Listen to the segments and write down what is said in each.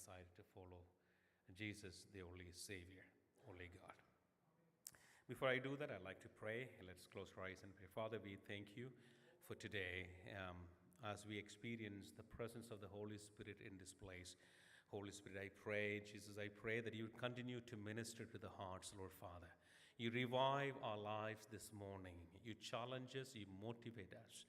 decided to follow Jesus, the only Savior, only God. Before I do that, I'd like to pray. Let's close our eyes and pray. Father, we thank you for today as we experience the presence of the Holy Spirit in this place. Holy Spirit, I pray, Jesus, I pray that you would continue to minister to the hearts, Lord Father. You revive our lives this morning. You challenge us, you motivate us.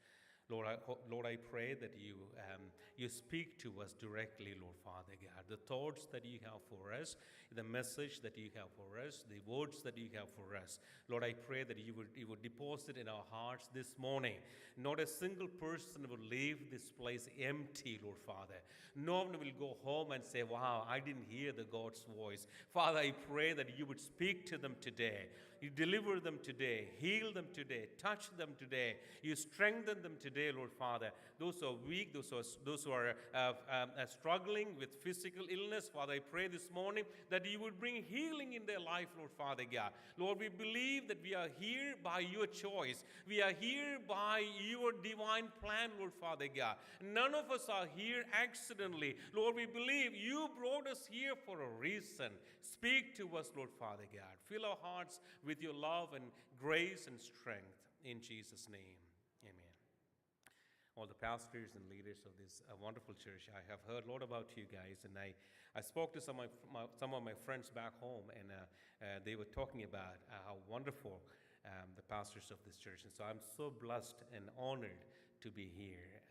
Lord, I pray that you speak to us directly, Lord Father God. The thoughts that you have for us, the message that you have for us, the words that you have for us. Lord, I pray that you would deposit in our hearts this morning. Not a single person will leave this place empty, Lord Father. No one will go home and say, wow, I didn't hear the God's voice. Father, I pray that you would speak to them today. You deliver them today, heal them today, touch them today. You strengthen them today, Lord Father. Those who are weak, those who are struggling with physical illness, Father, I pray this morning that you would bring healing in their life, Lord Father God. Lord, we believe that we are here by your choice. We are here by your divine plan, Lord Father God. None of us are here accidentally. Lord, we believe you brought us here for a reason. Speak to us, Lord Father God. Fill our hearts with your love and grace and strength. In Jesus' name, amen. All the pastors and leaders of this wonderful church, I have heard a lot about you guys, and I spoke to some of my friends back home, and they were talking about how wonderful the pastors of this church. And so I'm so blessed and honored to be here.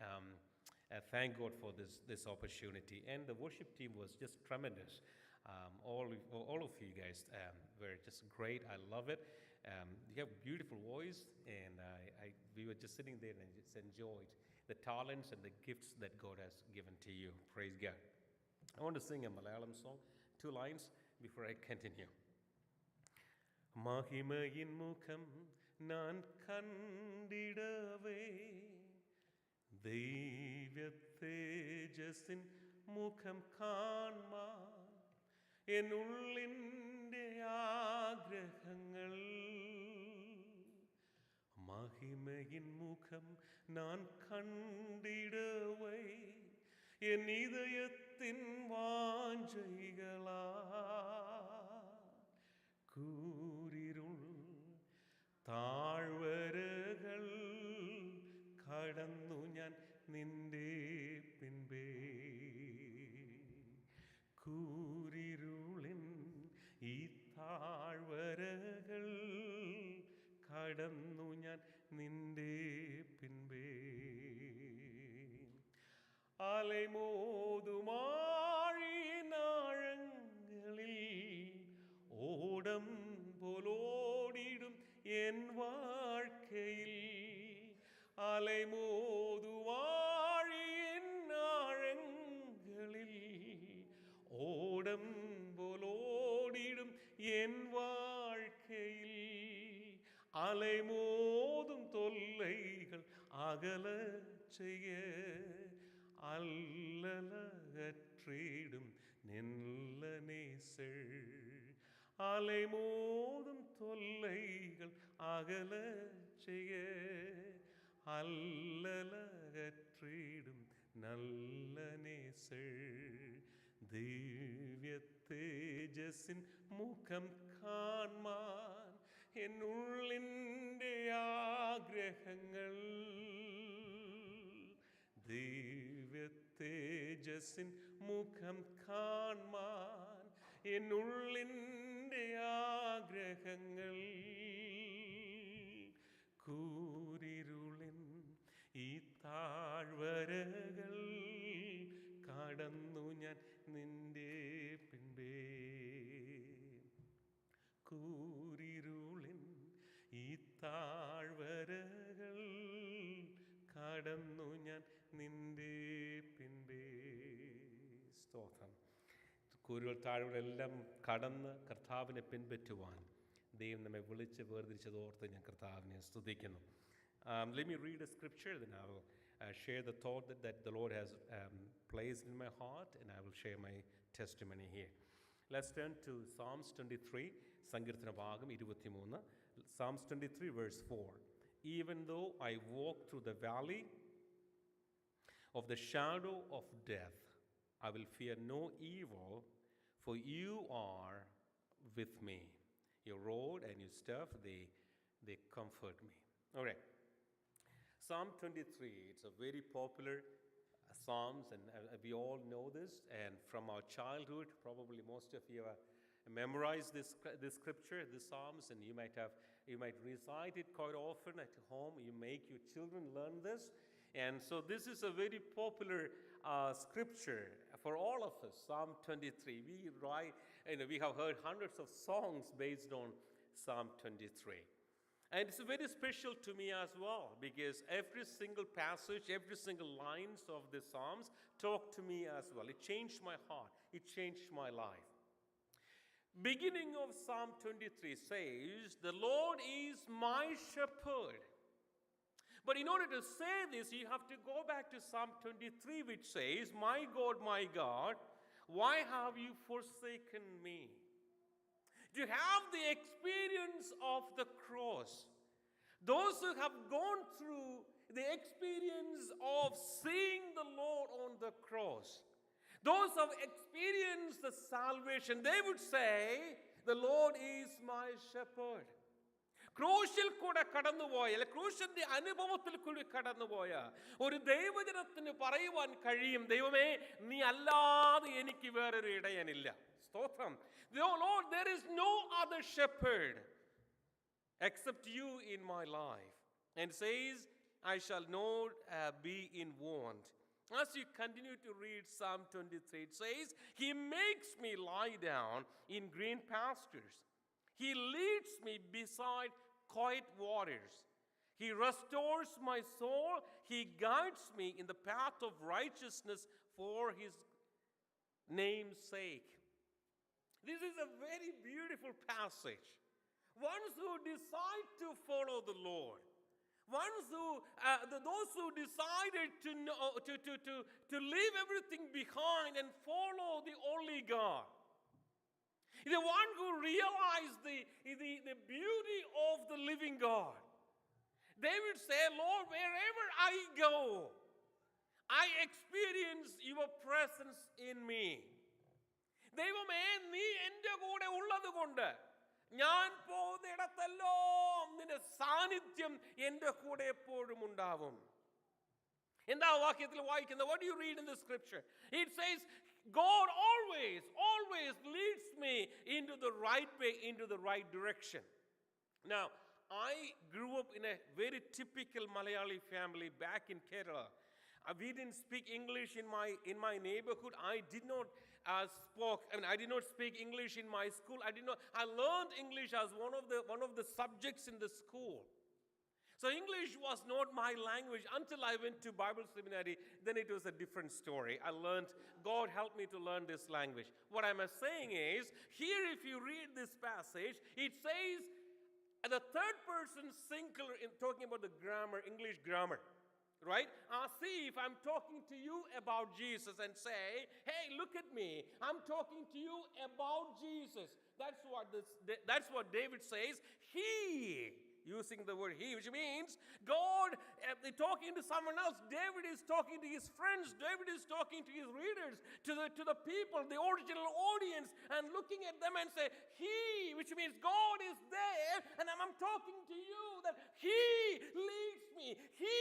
Thank God for this opportunity. And the worship team was just tremendous. All of you guys were just great. I love it. You have a beautiful voice, and we were just sitting there and just enjoyed the talents and the gifts that God has given to you. Praise God. I want to sing a Malayalam song, 2 lines before I continue. Mahimayin mukham nan kandidave Deivatejasin mukham kanma എന്നുള്ളിൻ്റെ ആഗ്രഹങ്ങൾ മഹിമയിൻ മുഖം ഞാൻ കണ്ടിടവേ N இதயத்தின் വാഞ്ചைகளா കൂരിരുൾ താഴ്വരകൾ കടന്നു ഞാൻ നിന്റെ പിൻപേ കൂരിരുളിൻ ഈ താഴ്വരകൾ കടന്നു ഞാൻ നിന്റെ പിൻപേ അലൈമോതുമാഴിനാഴങ്ങളിൽ ഓടം പോലോടിടും എൻ വാഴ്ക്കയിൽ അലൈമോതുമാഴിനാഴങ്ങളിൽ ഓടം പോലോടിടും എൻ വാഴ്ക്കയിൽ അലൈമോതും தொல்லைகள் அகல செய்ய அல்லலகற்றிடும் நெல்ல நேசர் அலைமோதும் தொல்லைகள் அகல செய்ய அல்லலகற்றிடும் நல்ல நேசர் ദിവ്യ തേജസ്സിൻ മുഖം കാൺമാൻ എന്നുള്ളിൻ്റെ ആഗ്രഹങ്ങൾ ദിവ്യ തേജസ്സിൻ മുഖം കാൺമാൻ എന്നുള്ളിൻ്റെ ആഗ്രഹങ്ങൾ കൂരിരുളിൻ ഈ താഴ്വരകൾ കടന്നു ഞാൻ നിന്റെ പിൻപേ കൂരിരുളിൻ ഈ താഴ്വരകൾ കടന്നു ഞാൻ നിന്റെ പിൻപേ സ്തോത്രം. കൂരുകൾ താഴ്വരകളെല്ലാം കടന്ന് കർത്താവിനെ പിൻപറ്റുവാൻ ദൈവം നമ്മെ വിളിച്ച് വേർതിരിച്ചതോർത്ത് ഞാൻ കർത്താവിനെ സ്തുതിക്കുന്നു. Let me read a scripture, then I will share the thought that the Lord has placed in my heart, and I will share my testimony here. Let's turn to Psalms 23, Sankirtana Bhagam 23. Psalms 23, verse 4. Even though I walk through the valley of the shadow of death, I will fear no evil, for you are with me. Your rod and your staff, they comfort me. All right. Psalm 23, it's a very popular Psalms, and we all know this. And from our childhood, probably most of you have memorized this scripture, this Psalms, and you might recite it quite often at home. You make your children learn this. And so this is a very popular scripture for all of us, Psalm 23. We have heard hundreds of songs based on Psalm 23. And it's very special to me as well, because every single passage, every single lines of the Psalms talk to me as well. It changed my heart. It changed my life. Beginning of Psalm 23 says, "The Lord is my shepherd." But in order to say this, you have to go back to Psalm 23, which says, my God, why have you forsaken me?" To have the experience of the cross, those who have gone through the experience of seeing the Lord on the cross, those who have experienced the salvation, they would say, "The Lord is my shepherd." ക്രൂശിൽ കൂടെ കടന്നുപോയ, അല്ലെ ക്രൂശിന്റെ അനുഭവത്തിൽ കൂടി കടന്നുപോയ ഒരു ദൈവജനത്തിന് പറയുവാൻ കഴിയും, ദൈവമേ, നീ അല്ലാതെ എനിക്ക് വേറൊരു ഇടയനില്ല. സ്തോത്രം. Lord, there is no other shepherd except you in my life. And says, I shall not be in want. As you continue to read Psalm 23, it says, "He makes me lie down in green pastures. He leads me beside quiet waters. He restores my soul. He guides me in the path of righteousness for his name's sake." This is a very beautiful passage. Ones who decide to follow the Lord, those who decided to leave everything behind and follow the only God, the one who realized the beauty of the living God, they would say, "Lord, wherever I go, I experience your presence in me." ദൈവമേ, നീ എൻ്റെ കൂടെ ഉള്ളത് കൊണ്ട് ഞാൻ പോകുന്നിടത്തെല്ലാം നിന്റെ സാന്നിധ്യം എൻ്റെ കൂടെ എപ്പോഴും ഉണ്ടാവും. എന്താ വാക്യത്തിൽ വായിക്കുന്നത്? What do you read in the scripture? It says, God always leads me into the right way, into the right direction. Now, I grew up in a very typical Malayali family back in Kerala. We didn't speak English in my neighborhood. I did not speak English in my school. I learned English as one of the subjects in the school. So English was not my language until I went to Bible seminary. Then it was a different story. God helped me to learn this language. What I'm saying is, here if you read this passage, it says the third person singular, in talking about the grammar, English grammar. Right? See, if I'm talking to you about Jesus and say, "Hey, look at me. I'm talking to you about Jesus." That's what David says. He, using the word he, which means God talking to someone else. David is talking to his friends. David is talking to his readers, to the people, the original audience, and looking at them and say, he, which means God is there, and I'm talking to you that he leads me. He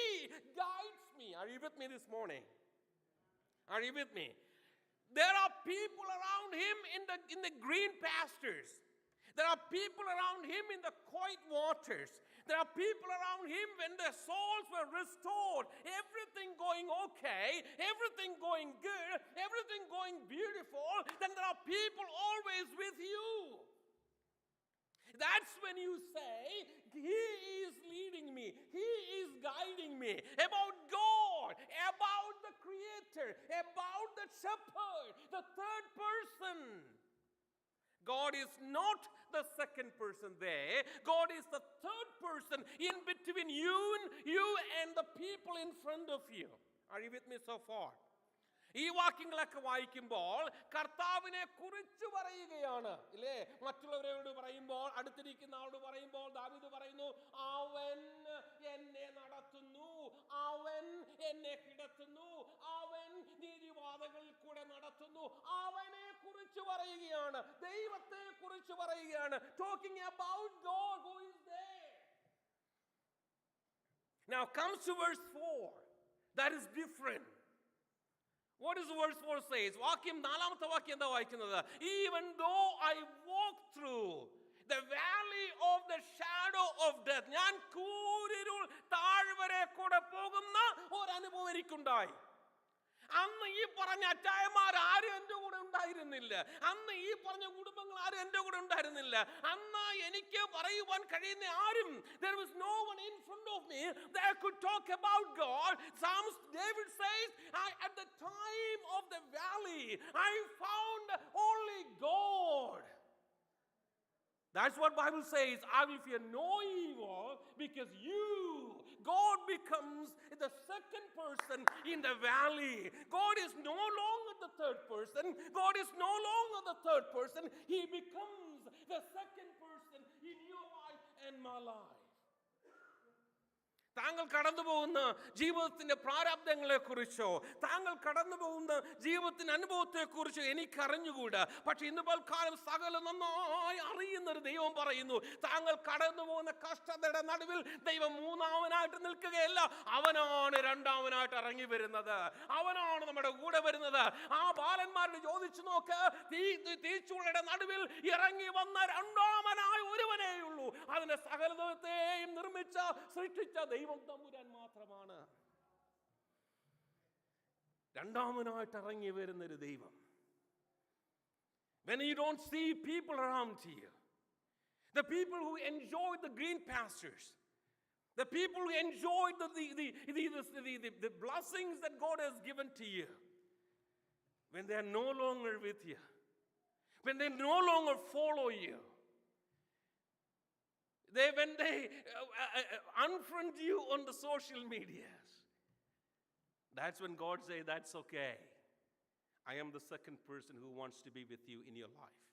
guides me. Are you with me this morning? Are you with me? There are people around him in the green pastures. There are people around him in the quiet waters. There are people around him when their souls were restored. Everything going okay, everything going good, everything going beautiful. Then there are people always with you. That's when you say, he is leading me. He is guiding me. About God, about the Creator, about the Shepherd, the third person. God is not the second person there. God is the third person in between you and the people in front of you. Are you with me so far? ഈ വാക്യങ്ങളൊക്കെ വായിക്കുമ്പോൾ കർത്താവിനെ കുറിച്ച് പറയുകയാണ്, ഇല്ലേ? മറ്റുള്ളവരോട് പറയുമ്പോൾ, അടുത്തിരിക്കുന്ന ആളോട് പറയുമ്പോൾ ദാവീദ് പറയുന്നു, അവൻ എന്നെ നടത്തുന്നു, അവൻ എന്നെ കിടത്തുന്നു, അവൻ നീതിവാദകളിൽ കൂടെ നടത്തുന്നു. അവനെ കുറിച്ച് പറയുകയാണ്, ദൈവത്തെ കുറിച്ച് പറയുകയാണ്. Talking about God who is there. Now comes to verse 4. That is different. What does verse 4 says? വാക്യം, നാലാമത്തെ വാക്യം എന്താ വായിക്കുന്നത്? Even though I walk through the valley of the shadow of death. ഞാൻ കൂരിരുൾ താഴ്വരെ കൂടെ പോകുന്ന ഒരു അനുഭവം എനിക്കുണ്ടായി. അന്ന് ഈ പറഞ്ഞ അച്ചായന്മാർ ആരും എൻ്റെ കൂടെ ഉണ്ടായിരുന്നില്ല. അന്ന് ഈ പറഞ്ഞ കുടുംബങ്ങൾ ആരും എൻ്റെ കൂടെ ഉണ്ടായിരുന്നില്ല. അന്ന് എനിക്ക് പറയുവാൻ കഴിയുന്ന ആരും, there was no one in front of me that could talk about God. David says, at the time of the valley, I found only God. That's what Bible says. I will fear no evil because you, God becomes the second person in the valley. God is no longer the third person. God is no longer the third person. He becomes the second person in your life and my life. താങ്കൾ കടന്നു പോകുന്ന ജീവിതത്തിന്റെ പ്രാരാബ്ദങ്ങളെ കുറിച്ചോ താങ്കൾ കടന്നു പോകുന്ന ജീവിതത്തിന്റെ അനുഭവത്തെ കുറിച്ചോ എനിക്കറിഞ്ഞുകൂടാ. പക്ഷെ ഇന്ന് പൽക്കാലം സകലം നന്നായി അറിയുന്നൊരു ദൈവം പറയുന്നു, താങ്കൾ കടന്നു പോകുന്ന കഷ്ടതയുടെ നടുവിൽ ദൈവം മൂന്നാമനായിട്ട് നിൽക്കുകയല്ല, അവനാണ് രണ്ടാമനായിട്ട് ഇറങ്ങി വരുന്നത്. അവനാണ് നമ്മുടെ കൂടെ വരുന്നത്. ആ ബാലന്മാരോട് ചോദിച്ചു നോക്ക്, തീച്ചൂളയുടെ നടുവിൽ ഇറങ്ങി വന്ന രണ്ടാമനായ ഒരുവനേയുള്ളൂ. അതിന്റെ സകലത്തെയും നിർമ്മിച്ച സൃഷ്ടിച്ച ദൈവം തമ്പുരാൻ മാത്രമാണ്. രണ്ടാമനായിട്ട് ഇറങ്ങി വരുന്നൊരു ദൈവം. When you don't see people around you, the people who enjoy the green pastures, the people who enjoy the blessings that God has given to you, when they are no longer with you, when they no longer follow you, when they unfriend you on the social medias, that's when God says, that's okay. I am the second person who wants to be with you in your life.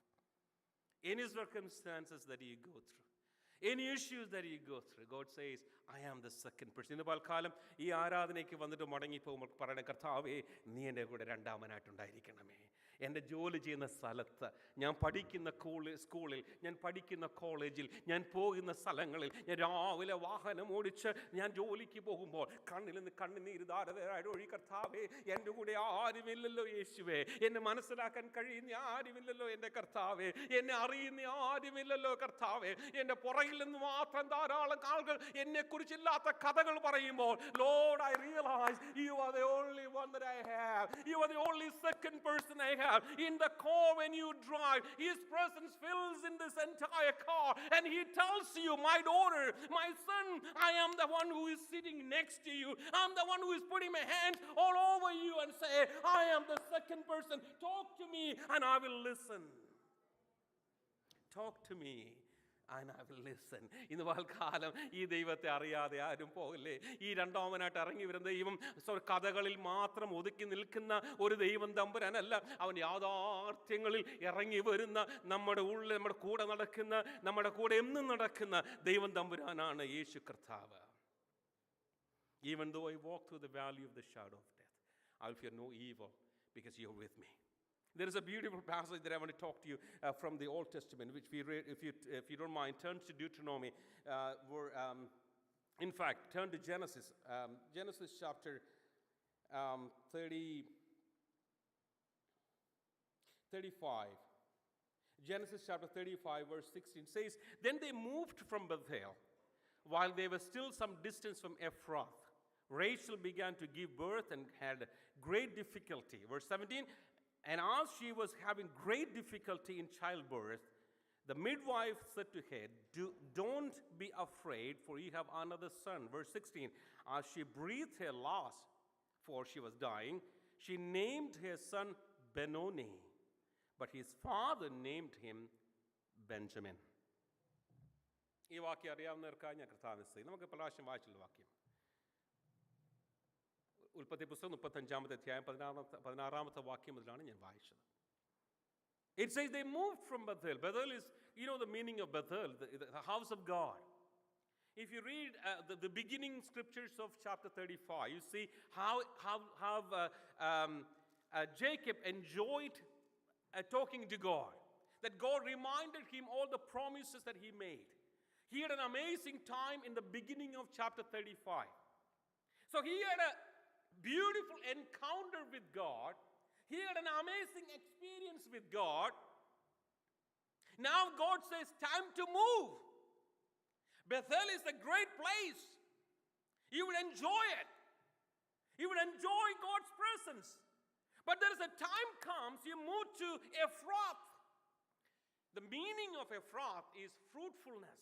Any circumstances that you go through, any issues that you go through, God says, I am the second person. ഇന്ന് പൽക്കാലം ഈ ആരാധനയ്ക്ക് വന്നിട്ട് മടങ്ങിപ്പോകുമ്പോൾ പറയണ, കർത്താവേ നീ എൻ്റെ കൂടെ രണ്ടാമനായിട്ടുണ്ടായിരിക്കണമേ. എൻ്റെ ജോലി ചെയ്യുന്ന സ്ഥലത്ത്, ഞാൻ പഠിക്കുന്ന സ്കൂളിൽ, ഞാൻ പഠിക്കുന്ന കോളേജിൽ, ഞാൻ പോകുന്ന സ്ഥലങ്ങളിൽ, ഞാൻ രാവിലെ വാഹനം ഓടിച്ച് ഞാൻ ജോലിക്ക് പോകുമ്പോൾ കണ്ണിൽ നിന്ന് കണ്ണുനീര് ധാരാളമായിട്ട് ഒഴി, കർത്താവേ എൻ്റെ കൂടെ ആരുമില്ലല്ലോ യേശുവേ, എന്നെ മനസ്സിലാക്കാൻ കഴിയുന്ന ആരുമില്ലല്ലോ എൻ്റെ കർത്താവേ, എന്നെ അറിയുന്ന ആരുമില്ലല്ലോ കർത്താവേ, എൻ്റെ പുറകിൽ നിന്ന് മാത്രം ധാരാളം ആളുകൾ എന്നെക്കുറിച്ചില്ലാത്ത കഥകൾ പറയുമ്പോൾ, Lord, I realize you are the only one that I have. You are the only second person I have. In the car when you drive, His presence fills in this entire car, and He tells you, my daughter, my son, I am the one who is sitting next to you. I'm the one who is putting my hands all over you and say, I am the second person. Talk to me and I will listen. Talk to me and I will listen. ഇന്ന് പൽക്കാലം ഈ ദൈവത്തെ അറിയാതെ ആരും പോകില്ലേ. ഈ രണ്ടാമനായിട്ട് ഇറങ്ങി വരുന്ന ദൈവം കഥകളിൽ മാത്രം ഒതുക്കി നിൽക്കുന്ന ഒരു ദൈവം തമ്പുരാനല്ല. അവൻ യാഥാർത്ഥ്യങ്ങളിൽ ഇറങ്ങി വരുന്ന, നമ്മുടെ ഉള്ളിൽ നമ്മുടെ കൂടെ നടക്കുന്ന, നമ്മുടെ കൂടെ എന്നും നടക്കുന്ന ദൈവം തമ്പുരാനാണ് യേശു കർത്താവ്. Even though I walk through the valley of the shadow of death, I will fear no evil because you are with me. There is a beautiful passage that I want to talk to you from the Old Testament, which we read. If you don't mind, turn to Deuteronomy. In fact, turn to Genesis. Genesis chapter 35. Genesis chapter 35, verse 16 says, Then they moved from Bethel, while they were still some distance from Ephrath. Rachel began to give birth and had great difficulty. Verse 17, And as she was having great difficulty in childbirth, the midwife said to her, Don't be afraid, for you have another son. Verse 16, As she breathed her last, for she was dying, she named her son Benoni, but his father named him Benjamin. ഈ വാക്യം അറിയാവുന്നവർക്കായി ഞാൻ കർത്താവിനെ സ്തുതിക്കുന്നു. നമുക്ക് പ്രാവശ്യം വായിച്ചുള്ള വാക്യം. ഉൽപ്പത്തി പുസ്തകം 35-ാമത്തെ അധ്യായം 16-ാമത്തെ വാക്യം മുതലാണ് ഞാൻ വായിച്ചത്. It says they moved from Bethel. Bethel is, the meaning of Bethel, the house of God. If you read the beginning scriptures of chapter 35, you see how Jacob enjoyed talking to God. That God reminded him all the promises that he made. He had an amazing time in the beginning of chapter 35. So he had a beautiful encounter with God. He had an amazing experience with God. Now God says, time to move. Bethel is a great place. You would enjoy it. You would enjoy God's presence. But there is a time comes, you move to Ephrath. The meaning of Ephrath is fruitfulness.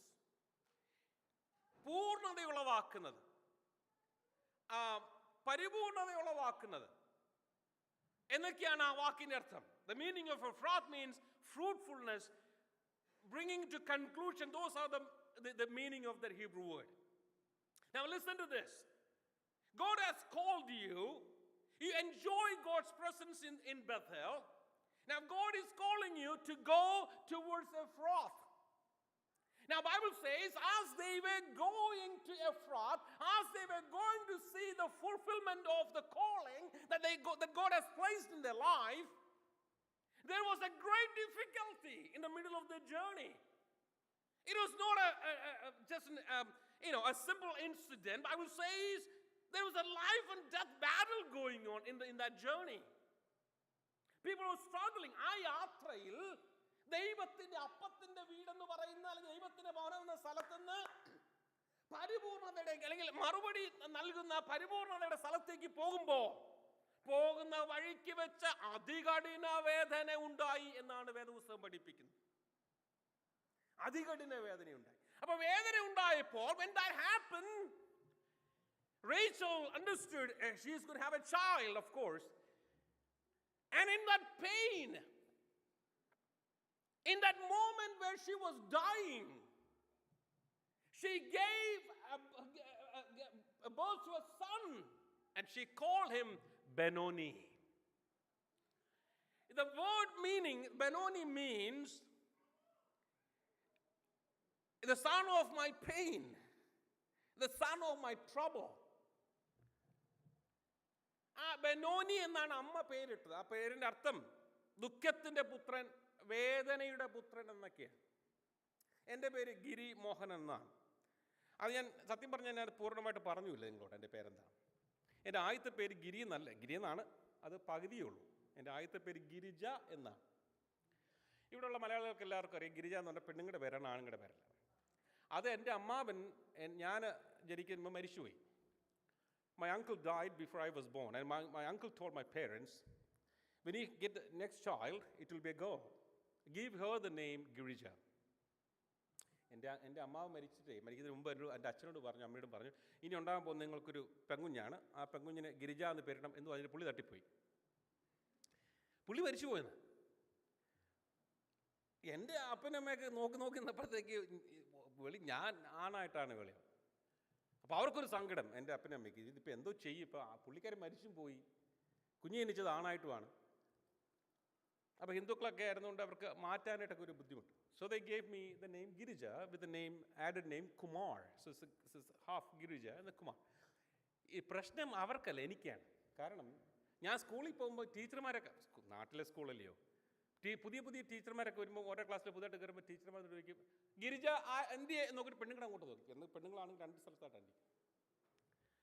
പൂർണ്ണതയുളവാക്കുന്നത്, പരിപൂർണതയുളവാക്കുന്നത് എന്നൊക്കെയാണ് ആ വാക്കിന്റെ അർത്ഥം. The meaning of Ephrath means fruitfulness, bringing to conclusion. Those are the meaning of that Hebrew word. Now listen to this. God has called you. You enjoy God's presence in Bethel. Now God is calling you to go towards Ephrath. Now Bible says, as they were going to Ephrath, as they were going to see the fulfillment of the calling that God has placed in their life, there was a great difficulty in the middle of the journey. It was not just a simple incident. Bible says there was a life and death battle going on in that journey. People were struggling. ആ യാത്രയിൽ ദൈവത്തിന്റെ അപ്പത്തിന്റെ വീടെന്ന് പറയുന്ന, അല്ലെങ്കിൽ ദൈവത്തിന്റെ ഭവനം എന്ന സ്ഥലത്തുനിന്ന് പരിപൂർണതയുടെ അല്ലെങ്കിൽ മറുപടി നൽകുന്ന പരിപൂർണതയുടെ സ്ഥലത്തേക്ക് പോകുന്ന വഴിക്ക് വെച്ച് അതികഠിന വേദന ഉണ്ടായി എന്നാണ് വേദപുസ്തകം പഠിപ്പിക്കുന്നത്. അതികഠിന വേദനയുണ്ടായി. അപ്പൊ വേദന ഉണ്ടായപ്പോൾ, when that happened, Rachel understood she is going to have a child, of course. And in that pain, in that moment where she was dying, she gave birth to a son, and she called him Benoni. The word meaning, Benoni means the son of my pain, the son of my trouble. ആ ബെനോനി എന്നാണ് അമ്മ പേരിട്ടത്. ആ പേരിന്റെ അർത്ഥം ദുഃഖത്തിന്റെ പുത്രൻ, വേദനയുടെ പുത്രൻ എന്നൊക്കെയാണ്. എൻ്റെ പേര് ഗിരി മോഹൻ എന്നാണ്. അത് ഞാൻ സത്യം പറഞ്ഞാൽ ഞാൻ പൂർണ്ണമായിട്ട് പറഞ്ഞില്ല നിങ്ങളോട് എൻ്റെ പേരെന്താണ്. എൻ്റെ ആദ്യത്തെ പേര് ഗിരി എന്നല്ല, ഗിരി എന്നാണ്, അത് പകുതിയേ ഉള്ളൂ. എൻ്റെ ആദ്യത്തെ പേര് ഗിരിജ എന്നാണ്. ഇവിടെയുള്ള മലയാളികൾക്ക് എല്ലാവർക്കും അറിയാം, ഗിരിജ എന്ന് പറഞ്ഞാൽ പെണ്ണുങ്ങളുടെ പേരാണ്, ആണുങ്ങളുടെ പേരല്ല. അത് എൻ്റെ അമ്മാവൻ ഞാൻ ജനിക്കുമ്പോൾ മരിച്ചുപോയി. My uncle died before I was born, and my uncle told my parents, when you get the next child, it will be a girl. Give her the name Girija. എൻ്റെ അമ്മാവ് മരിക്കുന്നതിന് മുമ്പ് എൻ്റെ അച്ഛനോട് പറഞ്ഞു, അമ്മയോടും പറഞ്ഞു, ഇനി ഉണ്ടാകാൻ പോകുന്ന നിങ്ങൾക്കൊരു പെങ്കുഞ്ഞാണ്, ആ പെങ്കുഞ്ഞിന് ഗിരിജ എന്ന് പേരിടണം എന്ന് പറഞ്ഞിട്ട് പുള്ളി തട്ടിപ്പോയി. പുള്ളി മരിച്ചു പോയെന്ന്. എൻ്റെ അപ്പനമ്മയൊക്കെ നോക്കി നിന്നപ്പോഴത്തേക്ക് ഞാൻ ആണായിട്ടാണ് വിളി. അപ്പോൾ അവർക്കൊരു സങ്കടം, എൻ്റെ അപ്പനമ്മയ്ക്ക് ഇതിപ്പോൾ എന്തോ ചെയ്യും, ഇപ്പോൾ പുള്ളിക്കാരൻ മരിച്ചും പോയി, കുഞ്ഞ് ജനിച്ചത് ആണായിട്ടുമാണ്. അപ്പോൾ ഹിന്ദുക്കളൊക്കെ ആയിരുന്നുകൊണ്ട് അവർക്ക് മാറ്റാനായിട്ടൊക്കെ ഒരു ബുദ്ധിമുട്ട്. So they gave me the name Girija with the added name Kumar. So it's half Girija and the Kumar. ഈ പ്രശ്നം അവർക്കല്ല, എനിക്കാണ്. കാരണം ഞാൻ സ്കൂളിൽ പോകുമ്പോൾ ടീച്ചർമാരൊക്കെ, നാട്ടിലെ സ്കൂളല്ലയോ, പുതിയ ടീച്ചർമാരൊക്കെ വരുമ്പോൾ ഓരോ ക്ലാസ്സിൽ പുതിയതായിട്ട് കയറുമ്പോൾ ടീച്ചർമാർ ചോദിക്കും, ഗിരിജ എന്തിയെ നോക്കിയിട്ട് പെണ്ണുങ്ങളെ അങ്ങോട്ട് നോക്കി. എന്ന് പെണ്ണുങ്ങളാണെങ്കിൽ 2 സ്ഥലത്തായിട്ടാണ്.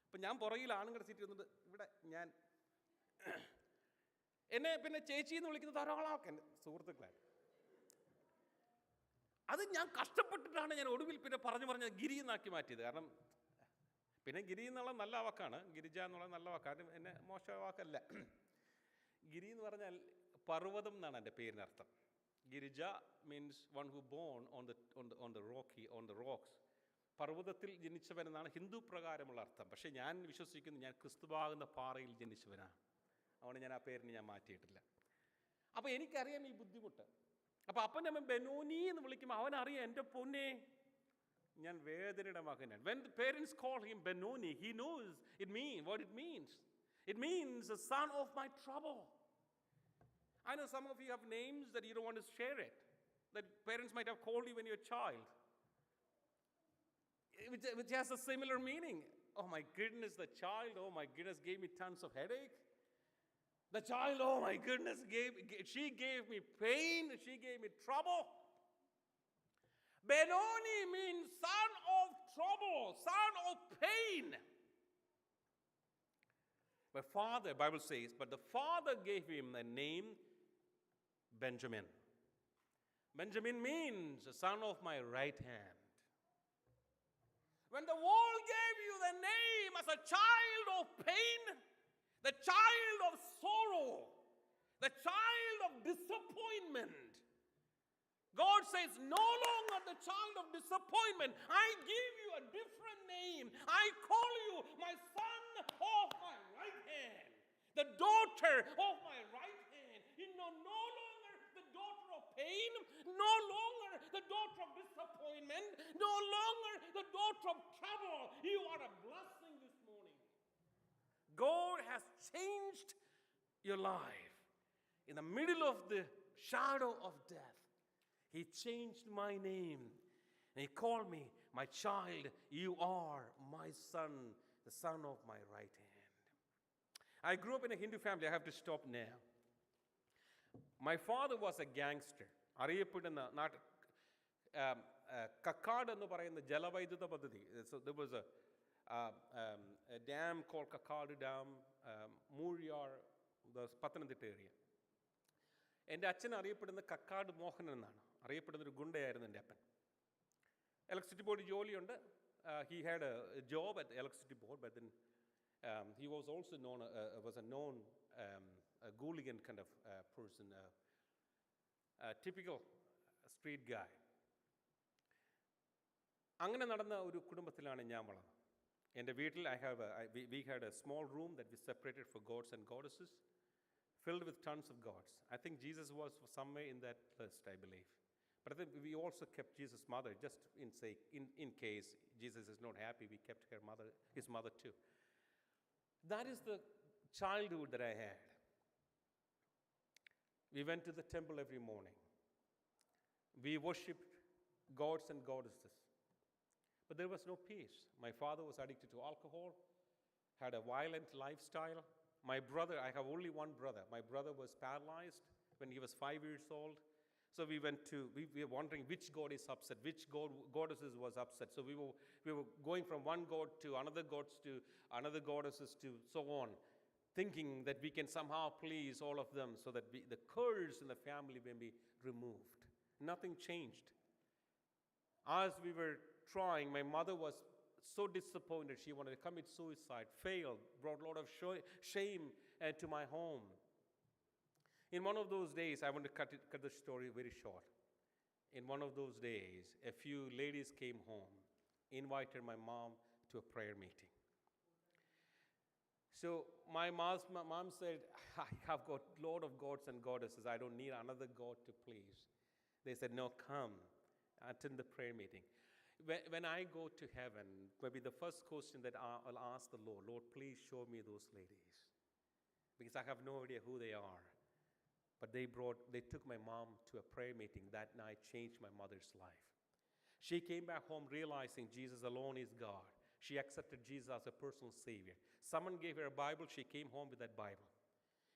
അപ്പം ഞാൻ പുറകിൽ ആണുങ്ങളുടെ സീറ്റ് വന്നിട്ട് ഇവിടെ ഞാൻ എന്നെ പിന്നെ ചേച്ചി എന്ന് വിളിക്കുന്ന ധാരാളം ആൾക്ക് എൻ്റെ സുഹൃത്തുക്കളാണ്. അത് ഞാൻ കഷ്ടപ്പെട്ടിട്ടാണ് ഞാൻ ഒടുവിൽ പിന്നെ പറഞ്ഞ് ഗിരി എന്നാക്കി മാറ്റിയത്. കാരണം പിന്നെ ഗിരി എന്നുള്ള നല്ല വാക്കാണ്, ഗിരിജ എന്നുള്ള നല്ല വാക്കാണ്, എന്നെ മോശ വാക്കല്ല. ഗിരി എന്ന് പറഞ്ഞാൽ പർവ്വതം എന്നാണ് എൻ്റെ പേരിനർത്ഥം. Girija means one who born on the rocks. പർവ്വതത്തിൽ ജനിച്ചവനെന്നാണ് ഹിന്ദു പ്രകാരമുള്ള അർത്ഥം. പക്ഷേ ഞാൻ വിശ്വസിക്കുന്നു ഞാൻ ക്രിസ്തുവാകുന്ന പാറയിൽ ജനിച്ചവനാണ്. അതുകൊണ്ട് ഞാൻ ആ പേരിന് ഞാൻ മാറ്റിയിട്ടില്ല. അപ്പോൾ എനിക്കറിയാം ഈ ബുദ്ധിമുട്ട്. അപ്പോൾ അപ്പൻ്റെ അമ്മ ബെനോനി എന്ന് വിളിക്കുമ്പോൾ അവനറിയാം, എൻ്റെ പൊന്നെ ഞാൻ വേദനയുടെ മകനാണ്. When the parents call him Benoni, he knows what it means. It means the son of my trouble. I know some of you have names that you don't want to share it, that parents might have called you when you're a child, which has a similar meaning. Oh my goodness, the child, oh my goodness, gave me tons of headache. The child, oh my goodness, she gave me pain, she gave me trouble. Benoni means son of trouble, son of pain. But father, the Bible says, but the father gave him the name Benjamin. Benjamin means the son of my right hand. When the world gave you the name as a child of pain, the child of sorrow, the child of disappointment, God says, no longer the child of disappointment. I give you a different name. I call you my son of my right hand, the daughter of my right hand. You know, no longer the daughter of pain, no longer the daughter of disappointment, no longer the daughter of trouble. You are a blessing this morning. God has changed your life. In the middle of the shadow of death, He changed my name. And He called me, my child, you are my son, the son of my right hand. I grew up in a Hindu family. I have to stop now. My father was a gangster. അറിയപ്പെടുന്ന നാട്ട് കക്കാട് എന്ന് പറയുന്ന ജലവൈദ്യുത പദ്ധതി. So there was a dam called Kakkad Dam, Muriyar, the Pathanamthitta area. എൻ്റെ അച്ഛൻ അറിയപ്പെടുന്ന കക്കാട് മോഹനൻ എന്നാണ്. അറിയപ്പെടുന്നൊരു ഗുണ്ടയായിരുന്നു എൻ്റെ അപ്പൻ. ഇലക്ട്രിസിറ്റി ബോർഡ് ജോലിയുണ്ട്. He had a job at the electricity board, but then he was also known, was a known a hooligan kind of person, a typical street guy. അങ്ങനെ നടന്ന ഒരു കുടുംബത്തിലാണ് ഞാൻ വളർന്നത്. എൻ്റെ വീട്ടിൽ we had a small room that we separated for gods and goddesses, filled with tons of gods. I think Jesus was somewhere in that list, I believe. But I think we also kept Jesus' mother, just in case Jesus is not happy, we kept his mother too. That is the childhood that I had. We went to the temple every morning. We worshipped gods and goddesses. But there was no peace. My father was addicted to alcohol, had a violent lifestyle. My brother, I have only one brother. My brother was paralyzed when he was 5 years old. So we were wondering which god is upset, which goddesses was upset. So we were going from one god to another gods to another goddesses to so on, thinking that we can somehow please all of them so that the curse in the family may be removed. Nothing changed. As we were trying, my mother was so disappointed. She wanted to commit suicide, failed, brought a lot of shame to my home. In one of those days, I want to cut the story very short. In one of those days, a few ladies came home, invited my mom to a prayer meeting. So my mom said, I have got a lot of gods and goddesses. I don't need another god to please. They said, no, come, attend the prayer meeting. When I go to heaven, maybe the first question that I'll ask the Lord, Lord, please show me those ladies. Because I have no idea who they are. But they took my mom to a prayer meeting that night, changed my mother's life. She came back home realizing Jesus alone is God. She accepted Jesus as a personal Savior. Someone gave her a Bible. She came home with that Bible.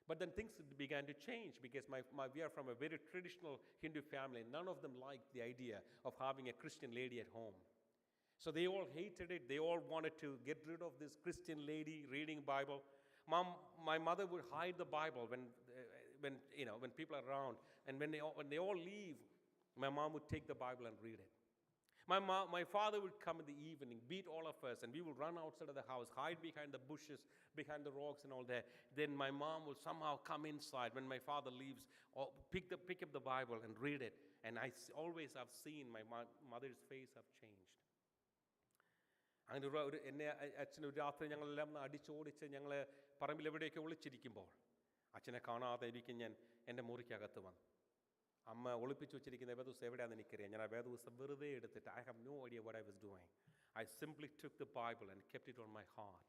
But then things began to change because we are from a very traditional Hindu family. None of them liked the idea of having a Christian lady at home. So they all hated it. They all wanted to get rid of this Christian lady reading Bible. My mother would hide the Bible when people are around. And when they all leave, my mom would take the Bible and read it. My father would come in the evening, beat all of us, and we would run outside of the house, hide behind the bushes, behind the rocks and all that. Then my mom would somehow come inside when my father leaves, or pick up the Bible and read it. And I always have seen my mother's face have changed. അങ്ങനെ എന്നെ അച്ഛൻ ഒരു രാത്രി ഞങ്ങളെല്ലാം അടിച്ചോടിച്ച് ഞങ്ങൾ പറമ്പിൽ എവിടെയൊക്കെ ഒളിച്ചിരിക്കുമ്പോൾ അച്ഛനെ കാണാതെ ഇരിക്കും ഞാൻ എൻ്റെ മുറിക്കകത്ത് വന്നു. അമ്മ ഒളിപ്പിച്ചു വെച്ചിരിക്കുന്ന വേദപുസ്തകം എവിടെയാണെന്ന് എനിക്കറിയാം. ഞാൻ ആ വേദപുസ്തകം വെറുതെ എടുത്തിട്ട് I have no idea what I was doing. I simply took the Bible and kept it on my heart.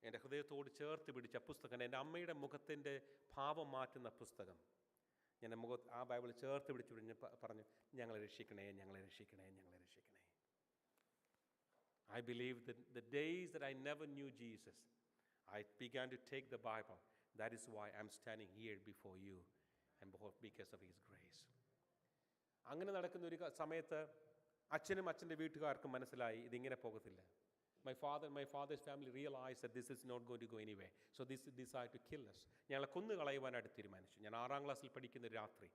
എൻ്റെ ഹൃദയത്തോട് ചേർത്ത് പിടിച്ച പുസ്തകം, എൻ്റെ അമ്മയുടെ മുഖത്തിൻ്റെ ഭാവം മാറ്റുന്ന പുസ്തകം. ഞാൻ ആ ബൈബിൾ ചേർത്ത് പിടിച്ച് പറഞ്ഞു, ഞങ്ങളെ രക്ഷിക്കണേ, ഞങ്ങളെ രക്ഷിക്കണേ, ഞങ്ങളെ രക്ഷിക്കണേ. I believe that the days that I never knew Jesus, I began to take the Bible. That is why I'm standing here before you, and because of His grace. അങ്ങനെ നടക്കുന്ന ഒരു സമയത്ത് അച്ഛനും അച്ഛൻ്റെ വീട്ടുകാർക്കും മനസ്സിലായി ഇതിങ്ങനെ പോകത്തില്ല. My father's family realized that this is not going to go anywhere. So they decided to kill us. ഞങ്ങളെ കൊന്നുകളയുവാനായിട്ട് തീരുമാനിച്ചു. ഞാൻ 6ാം ക്ലാസ്സിൽ പഠിക്കുന്ന രാത്രി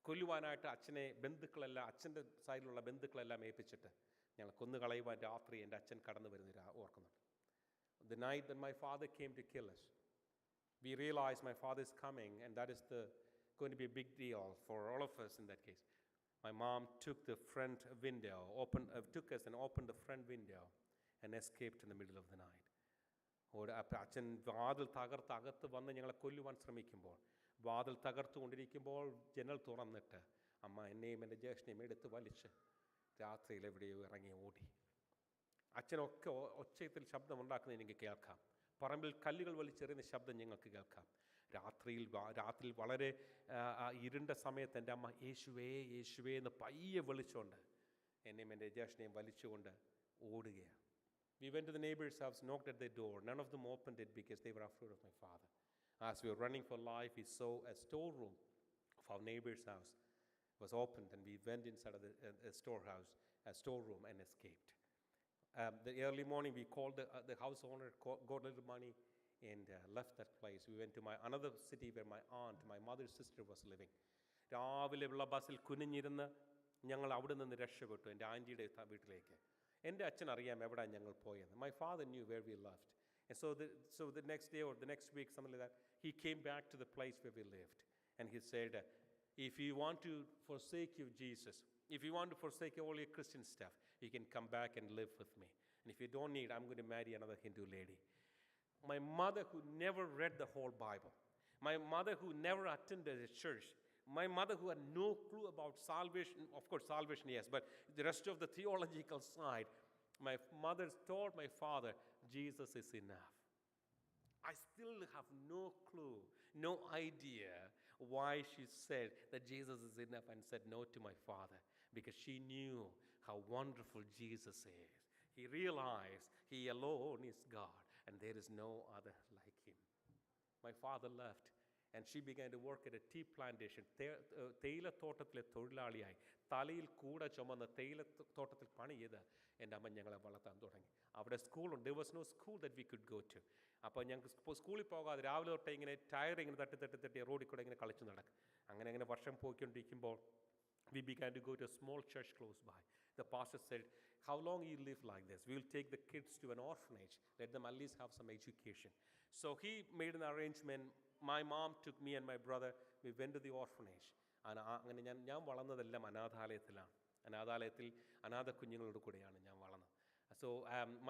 കൊല്ലുവാനായിട്ട് അച്ഛൻ്റെ സൈഡിലുള്ള ബന്ധുക്കളെല്ലാം ഏൽപ്പിച്ചിട്ട് ഞങ്ങളെ കൊന്നുകളയുവാൻ രാത്രി എൻ്റെ അച്ഛൻ കടന്നു വരുന്ന ഓർക്കുന്നുണ്ട്. The night that my father came to kill us, we realized my father is coming, and that is going to be a big deal for all of us in that case. My mom took the front window, took us and opened the front window and escaped in the middle of the night. അച്ഛൻ വാതിൽ അകത്ത് വന്ന് ഞങ്ങളെ കൊല്ലുവാൻ ശ്രമിക്കുമ്പോൾ, വാതിൽ തകർത്തുകൊണ്ടിരിക്കുമ്പോൾ ജനൽ തുറന്നിട്ട് അമ്മ എന്നെയും എൻ്റെ ജ്യേഷ്ഠനെയും എടുത്ത് വലിച്ച് രാത്രിയിൽ എവിടെയോ ഇറങ്ങി ഓടി. അച്ഛനൊക്കെ ഒച്ചത്തിൽ ശബ്ദമുണ്ടാക്കുന്നത് എനിക്ക് കേൾക്കാം. പറമ്പിൽ കല്ലുകൾ വലിച്ചെറിയുന്ന ശബ്ദം ഞങ്ങൾക്ക് കേൾക്കാം. രാത്രിയിൽ വളരെ ഇരുണ്ട സമയത്ത് എൻ്റെ അമ്മ യേശുവേ യേശുവേ എന്ന് പയ്യെ വിളിച്ചുകൊണ്ട് എന്നെയും എൻ്റെ ജ്യേഷ്ഠനെയും വലിച്ചുകൊണ്ട് ഓടുകയാണ്. We went to the neighbor's house, knocked at their door. None of them opened it because they were afraid of my father. As we were running for life, we saw a storeroom of our neighbor's house was opened, and we went inside of the storeroom and escaped. The early morning, we called the house owner, got a little money, and left that place. We went to another city where my mother's sister was living. രാവിലെ ഉള്ള ബസ്സിൽ കുനിഞ്ഞിരുന്ന് ഞങ്ങൾ അവിടെ നിന്ന് രക്ഷപ്പെട്ടു എൻ്റെ ആൻറ്റിയുടെ വീട്ടിലേക്ക്. എൻ്റെ അച്ഛൻ അറിയാം എവിടെ ഞങ്ങൾ പോയത്. My father knew where we left. And so the next day or the next week, something like that, he came back to the place where we lived. And he said, if you want to forsake you, Jesus, if you want to forsake all your Christian stuff, you can come back and live with me. And if you don't need, I'm going to marry another Hindu lady. My mother, who never read the whole Bible, my mother who never attended a church, my mother who had no clue about salvation, of course salvation yes, but the rest of the theological side, my mother told my father, Jesus is enough. I still have no clue, no idea why she said that Jesus is enough and said no to my father, because she knew how wonderful Jesus is. He realized he alone is God and there is no other like him. My father left, and she began to work at a tea plantation. തേയിലത്തോട്ടത്തിലെ തൊഴിലാളിയായി തലയിൽ കൂടെ ചുമന്ന് തേയിലത്തോട്ടത്തിൽ പണി ചെയ്ത് എൻ്റെ അമ്മ ഞങ്ങളെ വളർത്താൻ തുടങ്ങി. അവിടെ സ്കൂളുണ്ട്. There was no school that we could go to. അപ്പോൾ ഞങ്ങൾക്ക് സ്കൂളിൽ പോകാതെ രാവിലെ തൊട്ടേ ഇങ്ങനെ ടയർ ഇങ്ങനെ തട്ടി റോഡിൽ കൂടെ ഇങ്ങനെ കളിച്ച് നടക്കും. അങ്ങനെ വർഷം പോയിക്കൊണ്ടിരിക്കുമ്പോൾ we began to go to a small church close by. The pastor said, how long you live like this? We will take the kids to an orphanage. Let them at least have some education. So he made an arrangement. My mom took me and my brother. We went to the orphanage. അങ്ങനെ ഞാൻ വളർന്നതെല്ലാം അനാഥാലയത്തിലാണ്. അനാഥാലയത്തിൽ അനാഥ കുഞ്ഞുങ്ങളോട് കൂടെയാണ് ഞാൻ വളർന്നത്. So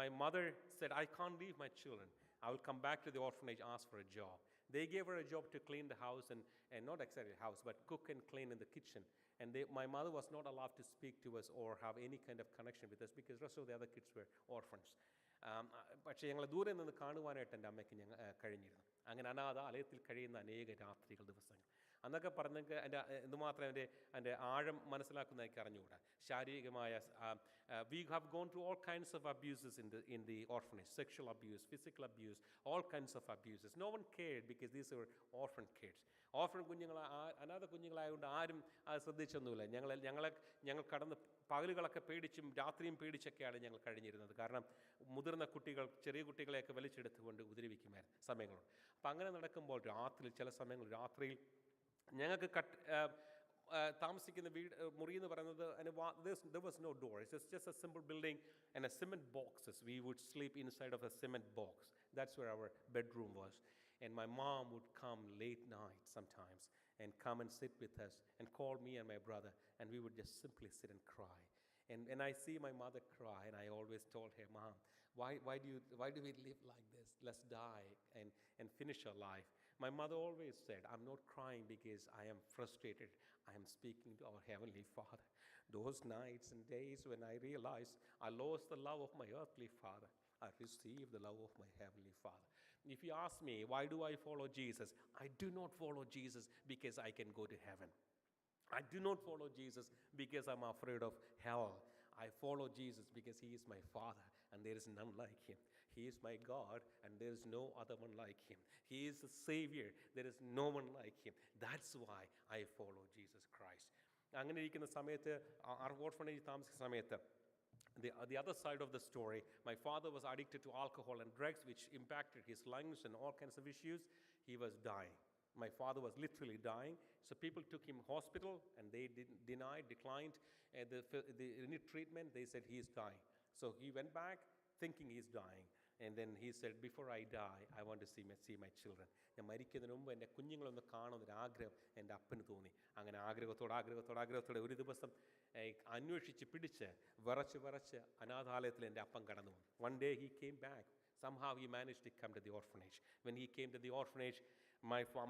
my mother said, I can't leave my children. I will come back to the orphanage, ask for a job. They gave her a job to clean the house and not exactly the house, but cook and clean in the kitchen. And my mother was not allowed to speak to us or have any kind of connection with us because the rest of the other kids were orphans. പക്ഷേ ഞങ്ങൾ ദൂരെ നിന്ന് കാണുവാനായിട്ട് എൻ്റെ അമ്മയ്ക്ക് കഴിഞ്ഞിരുന്നു. അങ്ങനെ അനാഥാലയത്തിൽ കഴിയുന്ന അനേക രാത്രികൾ, ദിവസങ്ങൾ. അന്നൊക്കെ പറഞ്ഞെങ്കിൽ എന്തുമാത്രം എൻ്റെ ആഴം മനസ്സിലാക്കുന്ന എനിക്ക് അറിഞ്ഞുകൂടാ. ശാരീരികമായ we have gone through all kinds of abuses in the orphanage, sexual abuse, physical abuse, all kinds of abuses. No one cared because these were orphan kids. Orphan അനാഥ കുഞ്ഞുങ്ങളായതുകൊണ്ട് ആരും അത് ശ്രദ്ധിച്ചൊന്നുമില്ല. ഞങ്ങൾ കടന്ന് പകലുകളൊക്കെ പേടിച്ചും രാത്രിയും പേടിച്ചൊക്കെയാണ് ഞങ്ങൾ കഴിഞ്ഞിരുന്നത്. കാരണം മുതിർന്ന കുട്ടികൾ ചെറിയ കുട്ടികളെയൊക്കെ വലിച്ചെടുത്തുകൊണ്ട് ഉപദ്രവിക്കുമായിരുന്നു സമയങ്ങളുണ്ട്. അപ്പം അങ്ങനെ നടക്കുമ്പോൾ ചില സമയങ്ങളിൽ രാത്രിയിൽ ഞങ്ങൾക്ക് താമസിക്കുന്ന മുറി എന്ന് പറയുന്നത് there was no door. It's just a simple building and a cement boxes. We would sleep inside of a cement box. That's where our bedroom was. And my mom would come late night sometimes and come and sit with us and call me and my brother, and we would just simply sit and cry. And I see my mother cry, and I always told her, Mom, why do we live like this? Let's die and finish our life. My mother always said, I'm not crying because I am frustrated. I am speaking to our Heavenly Father. Those nights and days when I realized I lost the love of my earthly father, I receive the love of my Heavenly Father. If you ask me, why do I follow Jesus? I do not follow Jesus because I can go to heaven. I do not follow Jesus because I'm afraid of hell. I follow Jesus because He is my Father and there is none like Him. He is my God and there is no other one like Him. He is the Savior. There is no one like Him. That's why I follow Jesus Christ. അങ്ങനെ ഇരിക്കുന്ന സമയത്ത് orphanage താമസിക്കുന്ന സമയത്ത് the other side of the story, my father was addicted to alcohol and drugs, which impacted his lungs and all kinds of issues. He was dying. My father was literally dying. So people took him hospital and they declined any treatment. They said he is dying. So he went back thinking he is dying. And then he said, before I die, I want to see my children. ഞാൻ മരിക്കുന്നതിന് മുമ്പ് എൻ്റെ കുഞ്ഞുങ്ങളൊന്ന് കാണുന്നൊരു ആഗ്രഹം എൻ്റെ അപ്പന് തോന്നി. അങ്ങനെ ആഗ്രഹത്തോടെ ഒരു ദിവസം അന്വേഷിച്ച് പിടിച്ച് വിറച്ച് അനാഥാലയത്തിൽ എൻ്റെ അപ്പൻ കടന്നു. One day he came back. Somehow he managed to come to the orphanage. When he came to the orphanage,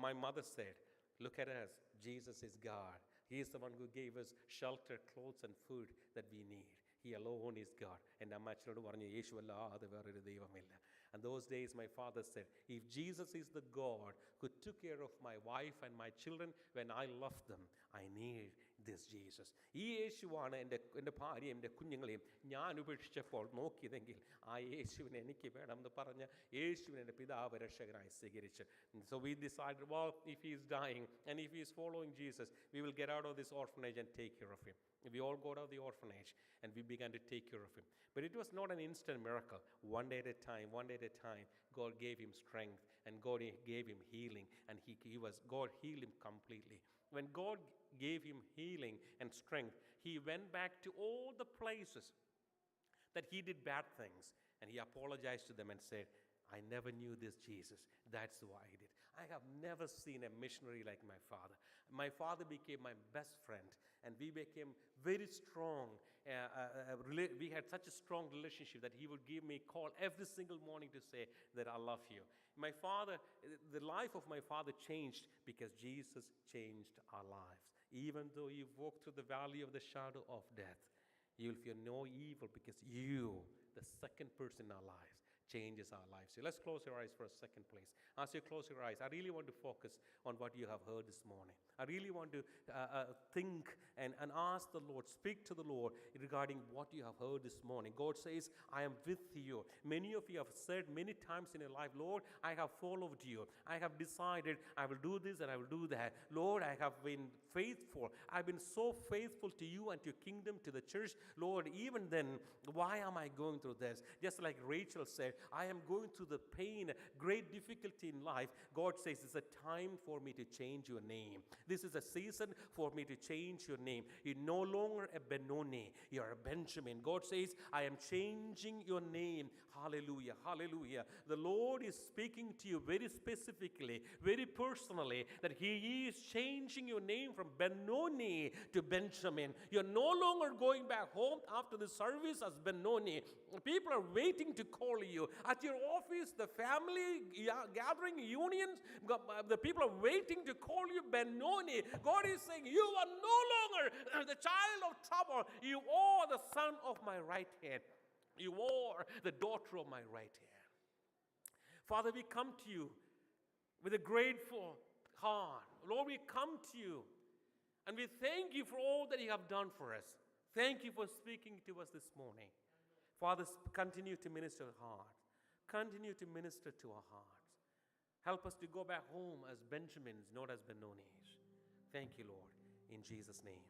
my mother said, look at us, Jesus is God. He is the one who gave us shelter, clothes and food that we need. He alone is God. എൻ്റെ അമ്മ അച്ഛനോട് പറഞ്ഞു, യേശു അല്ലാതെ വേറൊരു ദൈവമില്ല. And those days my father said, if Jesus is the God who took care of my wife and my children when I loved them, I need this Jesus. ഈ യേശുവാണ് എൻ്റെ ഭാര്യയും എൻ്റെ കുഞ്ഞുങ്ങളെയും ഞാൻ ഉപേക്ഷിച്ചപ്പോൾ നോക്കിയതെങ്കിൽ ആ യേശുവിനെ എനിക്ക് വേണം എന്ന് പറഞ്ഞ് യേശുവിനെ എൻ്റെ പിതാവ് രക്ഷകനായി സ്വീകരിച്ചു. So we decided, well, if he is dying and if he is following Jesus, we will get out of this orphanage and take care of him. We all got out of the orphanage and we began to take care of him. But it was not an instant miracle. One day at a time, God gave him strength and God gave him healing, and God healed him completely. When God gave him healing and strength, he went back to all the places that he did bad things, and he apologized to them and said, I never knew this Jesus. That's why I did. I have never seen a missionary like my father. My father became my best friend, and we became very strong. We had such a strong relationship that he would give me a call every single morning to say that I love you. The life of my father changed because Jesus changed our lives. Even though you walk through the valley of the shadow of death, you will fear no evil because you, the second person in our lives, changes our lives. So let's close your eyes for a second, please. As you close your eyes, I really want to focus on what you have heard this morning. I really want to think and ask the Lord, speak to the Lord regarding what you have heard this morning. God says, I am with you. Many of you have said many times in your life, Lord, I have followed you. I have decided I will do this and I will do that. Lord, I have been faithful. I've been so faithful to you and to your kingdom, to the church. Lord, even then, why am I going through this? Just like Rachel said, I am going through the pain, great difficulty in life. God says it's a time for me to change your name. This is a season for me to change your name. You're no longer a Benoni, you're a Benjamin. God says, I am changing your name. Hallelujah, hallelujah. The Lord is speaking to you very specifically, very personally, that He is changing your name from Benoni to Benjamin. You're no longer going back home after the service as Benoni. People are waiting to call you. At your office, the family gathering unions, the people are waiting to call you Benoni. God is saying, you are no longer the child of trouble. You are the son of my right hand. You are the daughter of my right hand. Father, we come to you with a grateful heart. Lord, we come to you and we thank you for all that you have done for us. Thank you for speaking to us this morning. Father, continue to minister our hearts. Continue to minister to our hearts. Help us to go back home as Benjamins, not as Benonis. Thank you, Lord, in Jesus' name.